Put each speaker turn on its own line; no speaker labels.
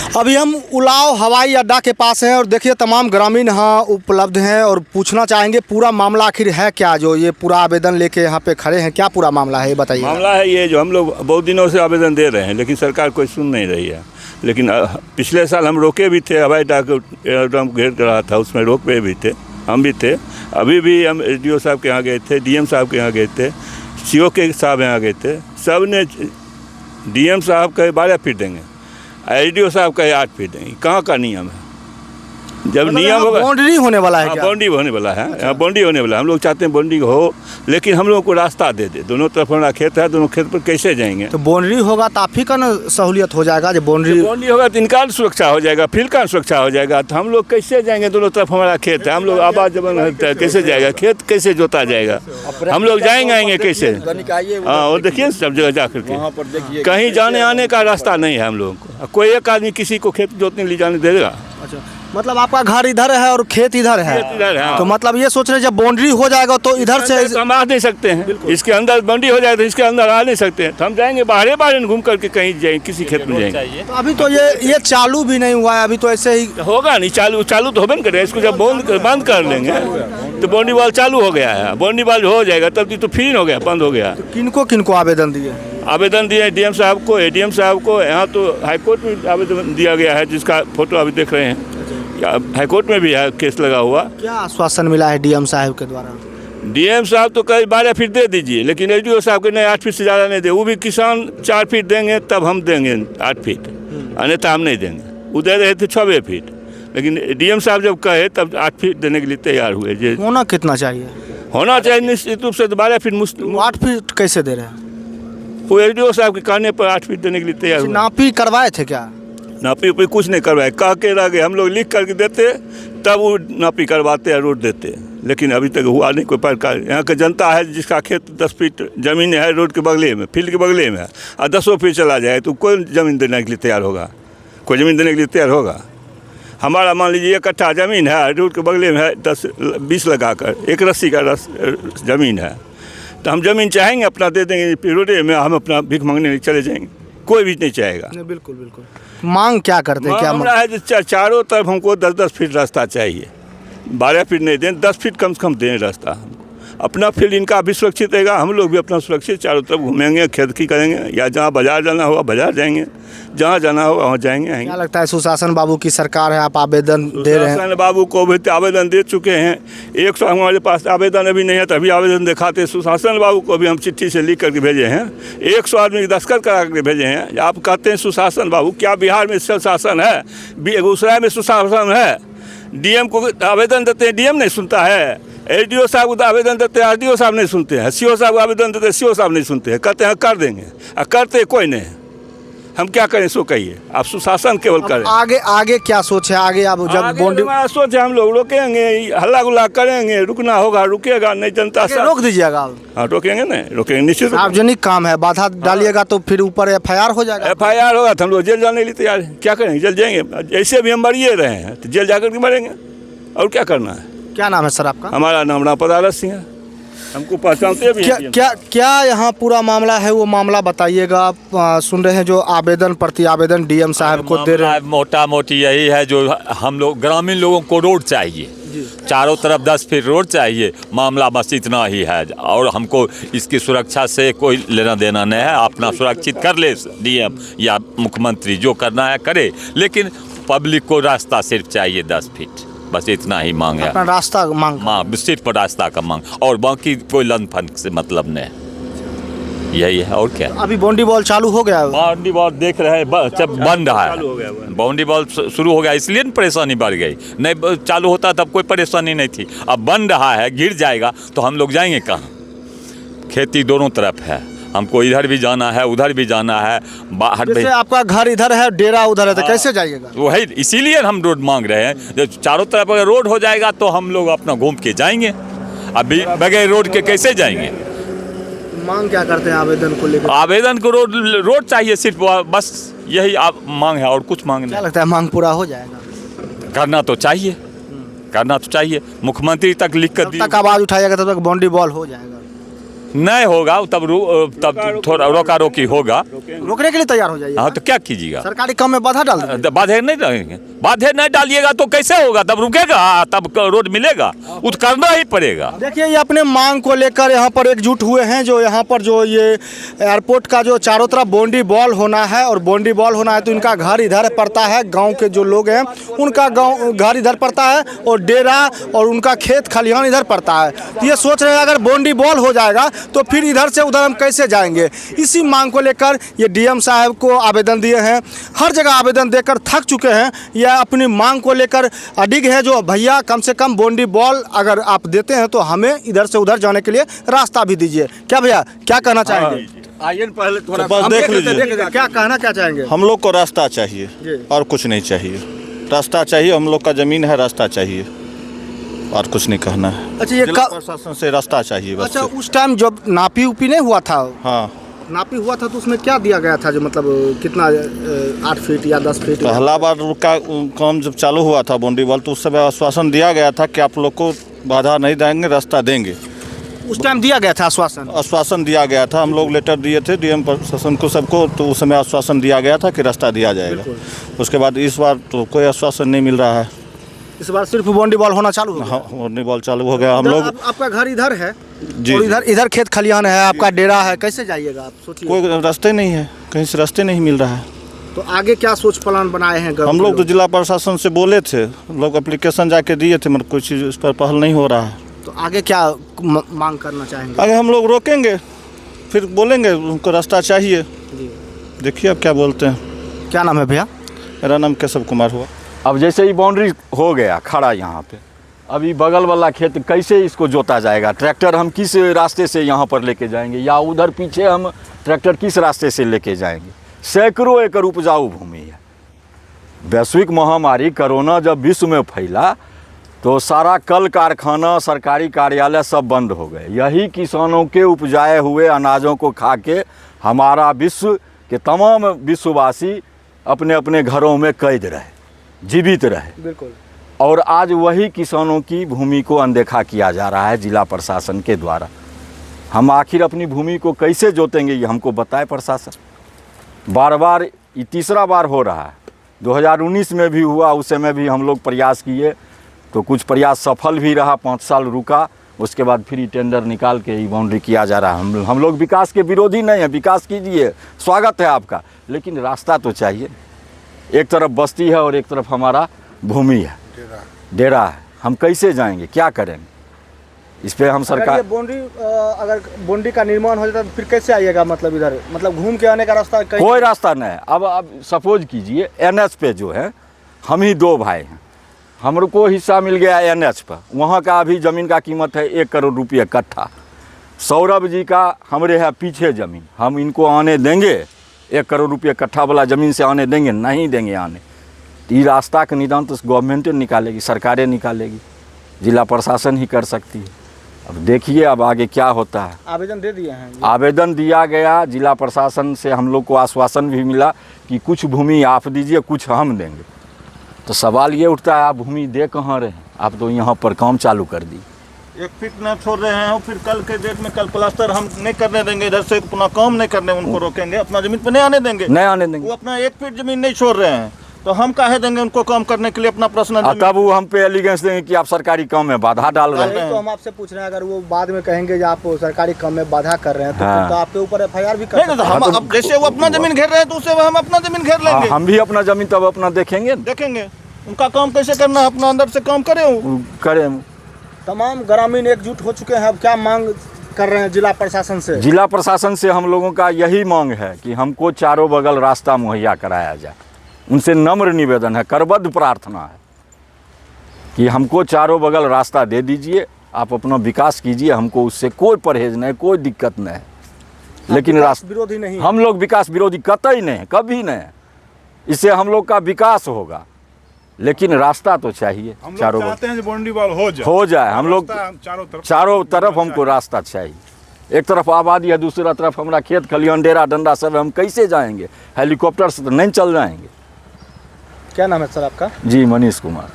अभी हम उलाव हवाई अड्डा के पास हैं और देखिए तमाम ग्रामीण यहाँ उपलब्ध हैं और पूछना चाहेंगे पूरा मामला आखिर है क्या, जो ये पूरा आवेदन लेके यहाँ पे खड़े हैं, क्या पूरा मामला है ये बताइए।
मामला है ये, जो हम लोग बहुत दिनों से आवेदन दे रहे हैं लेकिन सरकार कोई सुन नहीं रही है। लेकिन पिछले साल हम रोके भी थे, हवाई अड्डा को एयरड्रम घेर कर रहा था, उसमें रोक पे भी थे, हम भी थे। अभी भी हम एसडीओ साहब के यहाँ गए थे, डीएम साहब के यहाँ गए थे, सीओ के साहब यहाँ गए थे। सब ने डीएम साहब कहे 12 फीट देंगे, एसडीओ साहब कहे 8 फीट देंगे। कहाँ का नियम है? जब नियम होगा
बाउंड्री होने वाला है,
बाउंड्री होने वाला है, यहाँ बाउंड्री होने वाला है। हम लोग चाहते हैं बाउंड्री हो, लेकिन हम लोगों को रास्ता दे दे। दोनों तरफ हमारा खेत है, दोनों खेत पर कैसे जाएंगे?
तो बाउंड्री होगा तो आप ही का ना सहूलियत हो जाएगा। जब बाउंड्री
होगा तो इनका सुरक्षा हो जाएगा, फील्ड का सुरक्षा हो जाएगा। तो हम लोग कैसे जाएंगे? दोनों तरफ हमारा खेत है, हम लोग आवाज जबन होता है, कैसे जाएगा? खेत कैसे जोता जाएगा? हम लोग जाएंगे आएंगे कैसे? हाँ, और देखिए सब जगह जा करके कहीं जाने आने का रास्ता नहीं है हम लोगों को। कोई एक आदमी किसी को खेत जोतने ले जाने देगा?
अच्छा, मतलब आपका घर इधर है और खेत इधर है, तो मतलब ये सोच रहे जब बाउंड्री हो जाएगा तो इधर से
हम आ नहीं सकते हैं। इसके अंदर बाउंड्री हो जाए तो इसके अंदर आ नहीं सकते हैं, तो हम जाएंगे बाहर बाहर घूम करके कहीं जाएंगे, किसी खेत में जाएंगे।
तो अभी तो ये चालू भी नहीं हुआ है, अभी तो ऐसे ही
होगा नहीं। चालू तो होबे नहीं करे। इसको जब बंद कर लेंगे तो बाउंड्री वाल चालू हो गया है, बाउंड्री वाल हो जाएगा तब तो फिर हो गया, बंद हो गया।
किनको आवेदन दिए?
आवेदन दिए डीएम साहब को, एडीएम साहब को। यहाँ तो हाईकोर्ट में आवेदन दिया गया है, जिसका फोटो अभी देख रहे हैं। हाईकोर्ट में भी है केस लगा हुआ।
क्या आश्वासन मिला है डीएम साहब के द्वारा?
डीएम साहब तो कहीं 12 फीट दे दीजिए, लेकिन एसडीओ साहब के नहीं, 8 फीट से ज़्यादा नहीं दे। वो भी किसान 4 फीट देंगे तब हम देंगे 8 फीट, अन्यथा हम नहीं देंगे। वो दे रहे थे 6 फीट, लेकिन डीएम साहब जब कहे तब 8 फीट देने के लिए तैयार हुए।
होना कितना चाहिए?
होना चाहिए निश्चित रूप से 12 फीट।
8 फीट कैसे दे रहे हैं?
वो एसडीओ साहब के कहने पर 8 फीट देने के लिए तैयार हुए।
नापी करवाए थे क्या?
नापी उपी कुछ नहीं करवाए, कह के रह गए। हम लोग लिख करके देते तब वो नापी करवाते हैं, रोड देते, लेकिन अभी तक हुआ नहीं कोई प्रकार। यहाँ की जनता है जिसका खेत 10 फीट ज़मीन है, रोड के बगले में, फील्ड के बगले में है, और 10 फीट चला जाए तो कोई ज़मीन देने के लिए तैयार होगा? कोई ज़मीन देने के लिए तैयार होगा? हमारा मान लीजिए 1 कट्ठा ज़मीन है, रोड के बगले में है, 10-20 लगा कर 1 रस्सी का ज़मीन है, तो हम ज़मीन चाहेंगे अपना दे देंगे, रोडे में हम अपना भीख मांगने चले जाएंगे, कोई भी नहीं चाहेगा।
बिल्कुल बिल्कुल। मांग क्या करते हैं? क्या
मांग रहा है? चारों तरफ हमको 10-10 फीट रास्ता चाहिए। 12 फीट नहीं दें, 10 फीट कम से कम दें रास्ता। अपना फील्ड इनका भी सुरक्षित रहेगा, हम लोग भी अपना सुरक्षित चारों तरफ घूमेंगे, खेती करेंगे, या जहाँ बाजार जाना होगा बाजार जाएंगे, जहाँ जाना होगा वहाँ जाएंगे।
क्या लगता है सुशासन बाबू की सरकार है, आप आवेदन दे रहे हैं?
सुशासन बाबू को भी आवेदन दे चुके हैं। 100 हमारे पास आवेदन अभी नहीं है, तभी आवेदन दिखाते। सुशासन बाबू को भी हम चिट्ठी से लिख करके भेजे हैं, 100 आदमी के दस्तखत करा करके भेजे हैं। आप कहते हैं सुशासन बाबू, क्या बिहार में सुशासन है? बेगूसराय में सुशासन है? डीएम को आवेदन देते हैं, डीएम नहीं सुनता है। एसडीओ साहब को आवेदन देते हैं, आरडीओ साहब नहीं सुनते हैं। सीओ साहब को आवेदन देते हैं, सीओ साहब नहीं सुनते हैं, कहते हैं कर देंगे, और करते कोई नहीं। हम क्या करें? सो कहिए, आप सुशासन केवल करें।
आगे क्या सोच है? आगे आप जब बाउंड्री
सोच है, हम लोग रोकेंगे, हल्ला गुल्ला करेंगे, रुकना होगा रुकेगा नहीं, जनता से
रोक दीजिएगा।
हाँ, रोकेंगे नहीं, रोकेंगे निश्चित।
सार्वजनिक काम है, बाधा डालिएगा तो फिर ऊपर एफआईआर हो जाएगा।
एफआईआर होगा तो हम लोग जेल जाने के लिए तैयार हैं। क्या करेंगे? जेल जाएंगे। ऐसे भी हम मरिए रहे हैं तो जेल जाकर के मरेंगे, और क्या करना है?
क्या नाम है सर आपका?
हमारा नाम रामपदारत सिंह है, हमको पहचानते भी हैं।
क्या यहाँ पूरा मामला है, वो मामला बताइएगा। आप सुन रहे हैं जो आवेदन प्रति आवेदन डीएम साहब को दे रहे हैं।
मोटा मोटी यही है, जो हम लोग ग्रामीण लोगों को रोड चाहिए, चारों तरफ 10 फीट रोड चाहिए। मामला बस इतना ही है, और हमको इसकी सुरक्षा से कोई लेना देना नहीं है। अपना सुरक्षित कर ले डीएम या मुख्यमंत्री, जो करना है करे, लेकिन पब्लिक को रास्ता सिर्फ चाहिए 10 फीट, बस इतना ही मांग है।
रास्ता मांग,
सिर्फ रास्ता का मांग, और बाकी कोई लन फन से मतलब नहीं। यही है, और क्या।
अभी बाउंड्री वॉल चालू हो गया है?
बाउंड्री वॉल देख रहे हैं, जब बंद है, बाउंड्री वॉल शुरू हो गया, इसलिए परेशानी बढ़ गई। नहीं चालू होता तब कोई परेशानी नहीं थी। अब बन रहा है, गिर जाएगा तो हम लोग जाएंगे कहाँ? खेती दोनों तरफ है, हमको इधर भी जाना है, उधर भी जाना है। बाहर
जैसे आपका घर इधर है, डेरा उधर है, तो कैसे जाइएगा?
वही इसीलिए हम रोड मांग रहे हैं। जब चारों तरफ अगर रोड हो जाएगा तो हम लोग अपना घूम के जाएंगे, अभी बगैर रोड के कैसे जाएंगे?
मांग क्या करते हैं आवेदन को लेकर?
आवेदन को रोड चाहिए सिर्फ, बस यही आप मांग है, और कुछ मांग नहीं।
क्या लगता है मांग पूरा हो जाएगा?
करना तो चाहिए, करना तो चाहिए। मुख्यमंत्री तक लिख कर
तक आवाज उठाइएगा तब तक बाउंड्री वॉल हो जाएगा।
नहीं होगा तब थोड़ा रोका रोकी होगा।
रोकने के लिए तैयार हो जाइए।
हाँ तो क्या कीजिएगा,
सरकारी काम में बाधा डाल दीजिए।
बाधे नहीं रहेंगे, बाधे नहीं डालिएगा तो कैसे होगा, तब रुकेगा, तब रोड मिलेगा, वो तो करना ही पड़ेगा।
देखिए ये अपने मांग को लेकर यहाँ पर एकजुट हुए हैं। जो यहाँ पर जो ये एयरपोर्ट का जो चारों तरफ बाउंड्री वॉल होना है, और बाउंड्री वॉल होना है तो इनका घर इधर पड़ता है, गांव के जो लोग हैं उनका घर इधर पड़ता है, और डेरा और उनका खेत खलिहान इधर पड़ता है। तो ये सोच रहे हैं अगर बाउंड्री वॉल हो जाएगा तो फिर इधर से उधर हम कैसे जाएंगे। इसी मांग को लेकर ये डीएम साहब को आवेदन दिए हैं, हर जगह आवेदन देकर थक चुके हैं। यह अपनी मांग को लेकर अडिग है जो भैया कम से कम बाउंड्री वॉल अगर आप देते हैं तो हमें इधर से उधर जाने के लिए रास्ता भी दीजिए। क्या भैया क्या कहना चाहेंगे?
आइए पहले थोड़ा
बस देख लीजिए,
क्या कहना क्या चाहेंगे?
हम लोग को रास्ता चाहिए और कुछ नहीं चाहिए। रास्ता चाहिए, हम लोग का जमीन है, रास्ता चाहिए और कुछ नहीं कहना है।
अच्छा ये
जिला प्रशासन से रास्ता चाहिए बस।
अच्छा उस टाइम जब नापी उपी नहीं हुआ था,
हाँ
नापी हुआ था तो उसमें क्या दिया गया था, जो मतलब कितना 8 फीट या 10 फीट?
पहला बार का काम जब चालू हुआ था बाउंड्री वॉल तो उस समय आश्वासन दिया गया था कि आप लोग को बाधा नहीं देंगे, रास्ता देंगे।
उस टाइम दिया गया था आश्वासन?
आश्वासन दिया गया था, हम लोग लेटर दिए थे डीएम प्रशासन को सबको, तो उस समय आश्वासन दिया गया था कि रास्ता दिया जाएगा। उसके बाद इस बार तो कोई आश्वासन नहीं मिल रहा है।
इस बार सिर्फ बाउंड्री वॉल होना चालू हो गया?
हाँ बाउंड्री वॉल चालू हो गया। हम लोग
आपका घर इधर है
जी,
और इधर खेत खलिहान है, आपका डेरा है, कैसे जाइएगा आप सोचिए?
कोई रास्ते नहीं है, कहीं से रास्ते नहीं मिल रहा है।
तो आगे क्या सोच प्लान बनाए हैं?
हम लोग तो जिला प्रशासन से बोले थे, लोग एप्लीकेशन जाके दिए थे, मगर कोई चीज़ इस पर पहल नहीं हो रहा है।
तो आगे क्या मांग करना चाहेंगे?
आगे हम लोग रोकेंगे, फिर बोलेंगे उनको रास्ता चाहिए।
जी
देखिए अब क्या बोलते हैं।
क्या नाम है भैया?
मेरा नाम केशव कुमार हुआ।
अब जैसे ही बाउंड्री हो गया खड़ा यहाँ पे, अभी बगल वाला खेत कैसे इसको जोता जाएगा? ट्रैक्टर हम किस रास्ते से यहाँ पर लेके जाएंगे, या उधर पीछे हम ट्रैक्टर किस रास्ते से लेके जाएंगे? सैकड़ों एकड़ उपजाऊ भूमि है। वैश्विक महामारी कोरोना जब विश्व में फैला तो सारा कल कारखाना, सरकारी कार्यालय सब बंद हो गए। यही किसानों के उपजाए हुए अनाजों को खा के हमारा विश्व के तमाम विश्ववासी अपने अपने घरों में कैद रहे, जीवित रहे।
बिल्कुल।
और आज वही किसानों की भूमि को अनदेखा किया जा रहा है जिला प्रशासन के द्वारा। हम आखिर अपनी भूमि को कैसे जोतेंगे, ये हमको बताए प्रशासन। बार बार ये तीसरा बार हो रहा है। 2019 में भी हुआ, उस समय भी हम लोग प्रयास किए तो कुछ प्रयास सफल भी रहा, 5 साल रुका, उसके बाद फिर टेंडर निकाल के ही बाउंड्री किया जा रहा है। हम लोग विकास के विरोधी नहीं है, विकास कीजिए, स्वागत है आपका, लेकिन रास्ता तो चाहिए। एक तरफ बस्ती है और एक तरफ हमारा भूमि है, डेरा है। हम कैसे जाएंगे, क्या करेंगे? इस पे हम सरकार
अगर बाउंड्री का निर्माण हो जाता तो फिर कैसे आइएगा? मतलब इधर मतलब घूम के आने का रास्ता
कोई रास्ता नहीं है। अब सपोज कीजिए एनएच पे जो है, हम ही 2 भाई हैं, हमको हिस्सा मिल गया एनएच पर, वहाँ का अभी ज़मीन का कीमत है 1 करोड़ रुपये कट्ठा। सौरभ जी का हमरे है पीछे ज़मीन, हम इनको आने देंगे? 1 करोड़ रुपये कट्ठा वाला ज़मीन से आने देंगे? नहीं देंगे आने। ये रास्ता का निदान तो गवर्नमेंट निकालेगी, सरकारें निकालेगी, जिला प्रशासन ही कर सकती है। अब देखिए अब आगे क्या होता है।
आवेदन दे दिए हैं?
आवेदन दिया गया, जिला प्रशासन से हम लोग को आश्वासन भी मिला कि कुछ भूमि आप दीजिए, कुछ हम देंगे। तो सवाल ये उठता है, आप भूमि दे कहाँ रहे? आप तो यहाँ पर काम चालू कर दी।
1 फीट न छोड़ रहे हैं, फिर कल के डेट में कल प्लास्टर हम नहीं करने देंगे, इधर से अपना काम नहीं करने, उनको रोकेंगे, अपना जमीन पे नहीं आने देंगे।
नहीं आने देंगे।
वो अपना 1 फीट जमीन नहीं छोड़ रहे हैं तो हम काहे देंगे उनको काम करने के लिए अपना पर्सनल जमीन?
तब वो हम पे एलिगेंस देंगे कि आप सरकारी काम में बाधा डाल रहे हैं।
तो हम आपसे पूछ रहे हैं, अगर वो बाद में कहेंगे कि आप सरकारी काम में बाधा कर रहे हैं तो
हाँ।
फिर तो आपके ऊपर एफआईआर भी कर
नहीं, तो हम अब जैसे वो अपना जमीन घेर रहे हैं तो उससे हम अपना जमीन घेर लेंगे।
हम भी अपना जमीन तब अपना देखेंगे,
देखेंगे उनका काम कैसे करना है, अपना अंदर से काम
करें।
तमाम ग्रामीण एकजुट हो चुके हैं। अब क्या मांग कर रहे हैं जिला प्रशासन से?
जिला प्रशासन से हम लोगों का यही मांग है कि हमको चारों बगल रास्ता मुहैया कराया जाए। उनसे नम्र निवेदन है, करबद्ध प्रार्थना है कि हमको चारों बगल रास्ता दे दीजिए, आप अपना विकास कीजिए, हमको उससे कोई परहेज नहीं, कोई दिक्कत नहीं है। लेकिन रास्ता
विरोधी नहीं,
हम लोग विकास विरोधी कतई नहीं, कभी नहीं। इससे हम लोग का विकास होगा, लेकिन रास्ता तो चाहिए। चारों
चाहते हैं बाउंड्री वॉल
हो जाए, हम लोग चारों तरफ हमको रास्ता चाहिए। एक तरफ आबादी है, दूसरा तरफ हमारा खेत खलिहान, डेरा डंडा सब है, हम कैसे जाएंगे? हेलीकॉप्टर से तो नहीं चल जाएंगे।
क्या नाम है सर आपका?
जी मनीष कुमार।